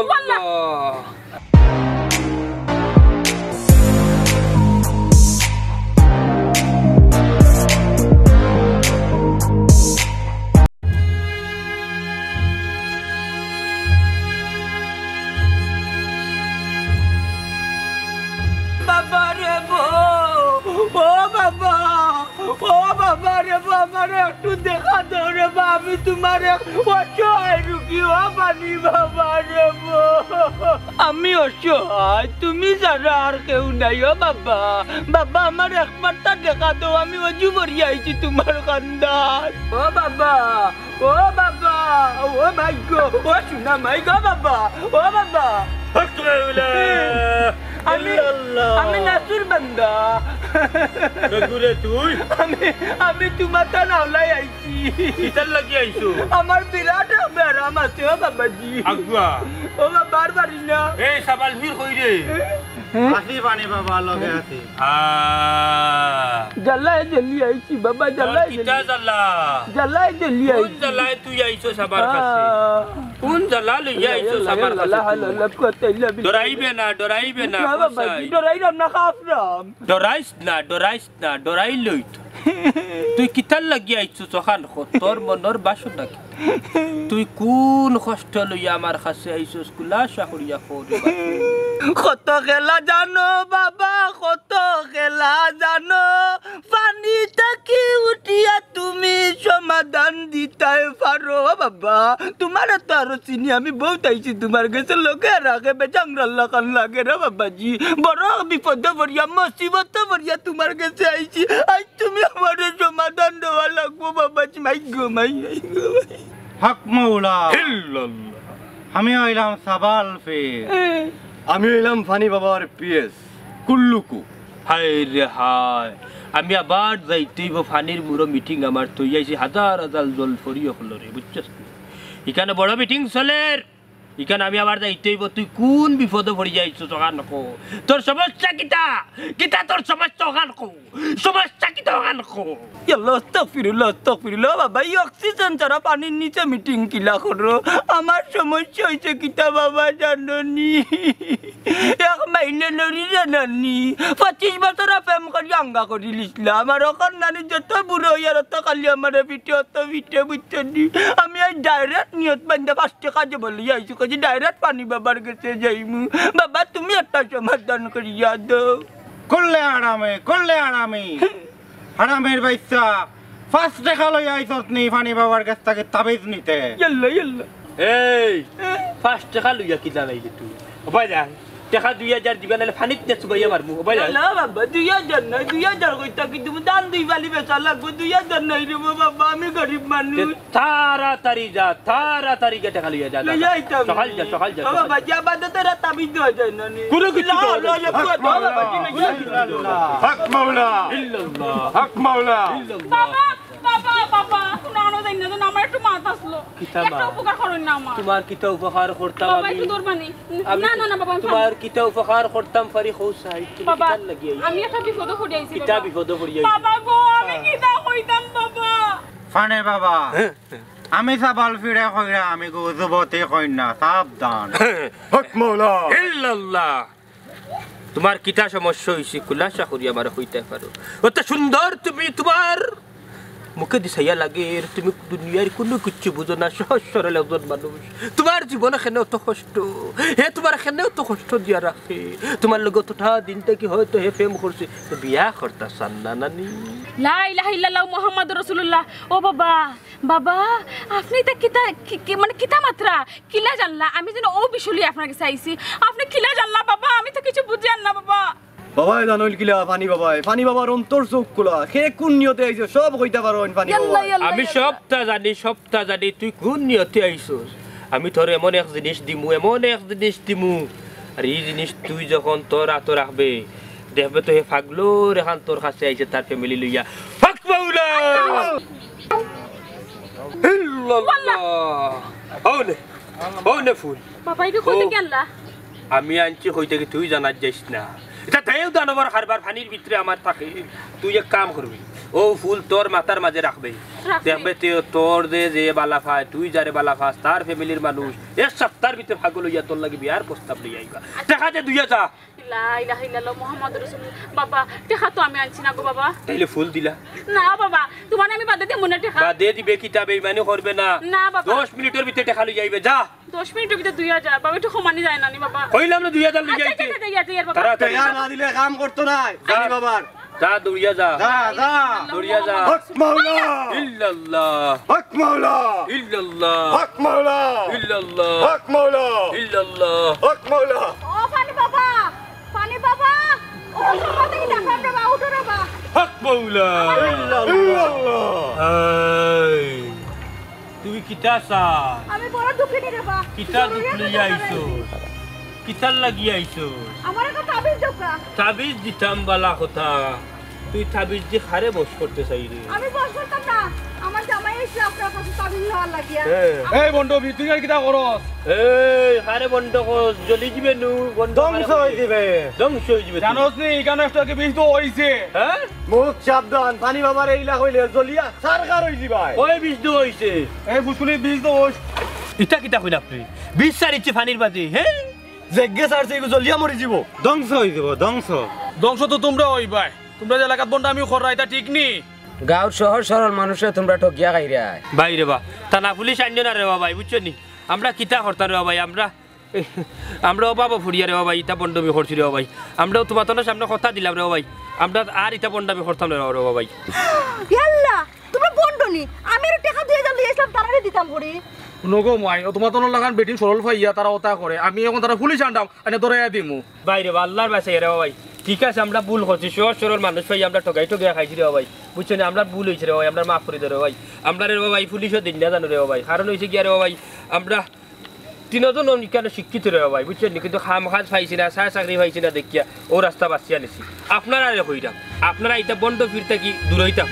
ইল্লাল্লাহ বাবা রে ও বাবা রে বাবা রে একটু দেখা দাও রে বাবা আমি তোমার অসহায় রুগী ও পানি বাবা রে আমি অসহায় তুমি যারা আর কেউ নাই ও বাবা বাবা আমার একবারটা দেখা দাও আমি অজু ভরি আইছি তোমার কান্দার ও বাবা ও ভাগ্য ও শোনা মাই গো বাবা ও বাবা আমি নাসুর বান্দা তুই আমি তোমার তা নাওলাই আইছি কিতার লাগি আইছো আমার বিরাট ব্যারাম আছে ও বাবাজি আগুয়া ও বাবার বাড়ি না এই সাবাল ফির কই রে আসি পানি বাবা লগে আছি জ্বালায় জ্বলি আইছি বাবা জ্বালায় কিতা জ্বালায় জ্বলি কোন আইছি জ্বালায় তুই আইছো সাবার কাছে কোন জ্বালা লইয়া আইছো সাবার কাছে ডরাইবে না বাবা ডরাইরাম না খাফরাম ডরাইস না ডরাই লই তুই কিতার লাগি আইছো সখান তোর মনের বাসনা কি তুই কোন কষ্ট লইয়া আমার কাছে আইছস কুলাশা করিয়া করে কত খেলা জানো বাবা কত খেলা জানো পানি থাকি উঠিয়া তুমি সমাধান দিতে পারো বাবা তোমার তো আরো চিনি আমি বহুত আইছি তোমার কাছে লোকে রাখে বেচাংরাল্লা কান লাগে রে বাবাজি বড় বিপদ ভরিয়া মুসিবত ভরিয়া তোমার কাছে আইছি আজ তুমি আমার সমাধান দেওয়া লাগবো বাবাজি মাই গো হক মাওলা ইল্লাল্লাহ আমি আইলাম সাবাল ফের আমি এলাম ফানি বাবার পিএস কুল্লুকু হায় রে হায় আমি আবার যাইতেই ফানির মুরো মিটিং আমার তুই আইছি হাজার জল ফরিও হলো রে বুঝছস এখানে বড় মিটিং চলে এখানে আমি আবার যাইতেই তুই কোন বিপদে পড়ি যাইছো তখন কো তোর সমস্যা কিতা তোর সমস্যা ওখান কো সমস্যা কিতা ওখান কো আস্তাগফিরুল্লাহ বাবা এই অক্সিজেন ছাড়া পানির নিচে মিটিং কিলা করো আমার সমস্যা হয়েছে কিতা বাবা জানি এক মাইলে নড়ি জানি 25 বছর প্রেম করি আঙ্গা করি লিসলাম আর ওখান নানি যত বুড়ো হইয়ার তো খালি আমার পিঠে বুঝছি আমি আজ ডাইরেক্ট নিয়ত বান্ধা 5 টাকা যে বলি আইসু কাজে ডাইরেক্ট পানি বাবার কাছে যাইমু বাবা তুমি একটা সমাধান করিয়া দাও করলে আরামে হারামের বাইসা ফার্স্ট দেখা লই আইছত নি ফানি বাবার কাছ থেকে তাবিজ নিতে ইয়াল্লা এই 5 টাকা লইয়া কি জানাইলি তুই ওবাই যা টাকা 2000 দিবা নালে ফানিত নে সুবাইয়া মারমু ওবাই যা না বাবা 2000 না 2000 কইতা কি তুমি দান দুই বালি বেচা লাগবো 2000 নাই রে বাবা আমি গরিব মানুষ তাড়াতাড়ি গে টাকা লইয়া যা সকাল যা বাবা যা বাদ তোরা তাবিজ দেওয়া যায় না নি কোনো কিছু হক মাওলা ইল্লাল্লাহ হক মাওলা বাবা নানো জানি না তো আমার একটু মাথা আসলো একটা উপকার করুন না আমার তোমার কিতা উপকার করতাম বাবা একটু দরবানি না বাবা তোমার কিতা উপকার করতাম ফারি খৌসাই তুমি বাবা কিতার লাগি আইছি আমি একটা বিপদ পড়ে আইছি কিতা বিপদ পড়ি আইছি বাবা গো আমি কিতা কইতাম বাবা ফানে বাবা আমি সাবাল ফিরে কইরা আমি গো যুবতী কই না সাবধান হক মাওলা ইল্লাল্লাহ তোমার কিতা সমস্যা হইছে কুলাশা করি আমার হইতে পারো অত সুন্দর তুমি তোমার মুখে দিছাইয়া লাগে তুমি দুনিয়ার কোনো কিছু বুঝো না সহজ সরল একজন মানুষ তোমার জীবনে কেন তো কষ্ট হে তোমার কেন তো কষ্ট দিয়া রাখে তোমার লগে তোটা দিনটা কি হয়তো হে প্রেম করছে বিয়া করতা সান্না নানি লা ইলাহা ইল্লাল্লাহ মুহাম্মাদুর রাসূলুল্লাহ ও বাবা আপনি তা কিতা মানে কিতা মাত্রা কিলা জানলা আমি যেন ও বিশুলি আপনার কাছে আইছি আপনি কিলা জানলা বাবা আমি তো কিছু বুঝি না বাবা বাবাই জানল কিলা ফানি বাবার অন্তর চোখ খোলা সে কোন নিয়তে আইছো সব কইতা পারো ফানি বাবা আমি সবটা জানি তুই কোন নিয়তে আইছস আমি তোর এমন এক জিনিস দিমু আর এই জিনিস তুই যখন তোর হাত রাখবে দেখবে তো হে পাগলো রেখান তোর কাছে আইছে তার ফ্যামিলি লইয়া হক মাওলা ইল্লাল্লাহ ওনে ফুল বাবা এটা কইতে গেলা আমি আনছি কইতে কি তুই জানা যাইস না এটা তাইও দানবর হারবার পানির ভিতরে আমার থাকে তুই এক কাম করবি ও ফুল তোর মাথার মাঝে রাখবে রাখবে। দেখবে তোর যে বালা ফায় তুই যারে বালা ফাস তার ফ্যামিলির মানুষ এক সপ্তাহের ভিতরে ভাগল হইয়া তোর লাগি বিয়ার প্রস্তাব লই আইবা টাকা দে দুইয়া যা লা ইলাহা ইল্লাল্লাহ মুহাম্মাদুর রাসূলুল্লাহ বাবা টেকা তো আমি আনছি না গো বাবা তাইলে ফুল দিলা না বাবা তোমার আমি বাদে দিয়ে মনে টেকা বা দে দিবে কিতা বেইমানি করবে না না বাবা 10 মিনিটের ভিতরে টাকা লই যাইবে যা 10 মিনিটের ভিতরে 2000 বাবা একটু সমানি যায় না নি বাবা কইলাম না 2000 লই আচ্ছা যাইতে আচ্ছা দিয়া দিয়া বাবা তাড়াতাড়ি টাকা না দিলে কাম করতো না ফানি বাবার যা দৌড়িয়া যা যা যা দৌড়িয়া যা হক মাওলা ইল্লাল্লাহ হক মাওলা ইল্লাল্লাহ হক মাওলা ইল্লাল্লাহ হক মাওলা ইল্লাল্লাহ হক মাওলা ও পানি বাবা ও সমাতে কি দেখা বাবা উঠো বাবা হক মাওলা ইল্লাল্লাহ আই তুই কিতা সা আমি বড় দুঃখিনী রে বাবা কিতা দুখ লইয়া আইছো কিতার লাগি আইছো আমার একটা তাবিজ দোকা তাবিজ দিতাম বালা কথা তুই তাবিজ দি খারে বস করতে চাই রে আমি বস করতাম না আমার জামাই এসে আপনার কাছে তাবিজ হওয়ার লাগিয়া এই বন্ধু তুই আর কিটা করস এই খারে বন্ধ কর জ্বলি দিবে নু বন্ধ ধ্বংস হয়ে দিবে ধ্বংস হয়ে যাবে জানোস নি এখানে একটা কি বিষ তো হইছে হ্যাঁ মুখ সাবধান পানি বাবার এইলা কইলে জ্বলিয়া সারকার হই দিবাই ওই বিষ দু হইছে এই বুসুলি বিষ তো ইটা কিতা কইলা আপনি বিষ সারিছে পানির বাদে হ্যাঁ জেগে সারছে এগো জ্বলিয়া মরি যাব ধ্বংস হয়ে যাব ধ্বংস ধ্বংস তো তোমরা হইবাই তোমরা যে এলাকাত বন্ধ আমি খরা এটা ঠিক নি গাঁৱৰ সহজ সরল মানুষে তোমরা ঠকিয়া খাইরা বাইরে বা থানা পুলিশ আইন না রে ভাই বুঝছো নি আমরা কিতা করতাম রে ভাই আমরা বাবা ফুরিয়া রে ভাই ইটা বন্ডমি করছি রে ভাই আমরাও তোমার তো সামনে কথা দিলাম রে ভাই আমরা আর ইটা বন্ডমি করতাম রে ভাই ইয়াল্লা তুমি বন্ডনি আমি এর টাকা 2000 লিয়েছিলাম তারারে দিতাম পড়ি নগো মাই তোমার তো লাগান বেটিং সরল ফাইয়া তারা ওটা করে আমি এখন তারা পুলিশ আনতাম এনে ধরে দিমু বাইরে বা আল্লাহর বাসাই রে ভাই ঠিক আছে আমরা ভুল করছি সহজ সরল মানুষ ভাই আমরা ঠগাই খাইছি রে ভাই বুঝছো না আমরা ভুল হয়েছে রে ভাই আমরা মাফ করে দে রে ভাই আমরা রে ভাই পুলিশও দিন না জানো রে ভাই কারণ হয়েছে কি রে ভাই আমরা তিনজন কেন শিক্ষিত রে ভাই বুঝছেন কিন্তু খাম খাজ পাইছি না চাকরি পাইছি না দেখিয়া ও রাস্তা বাঁচিয়া নিছি আপনারা রে কইরা আপনারা এটা বন্ধ ফিরতে কি দূর হইতাম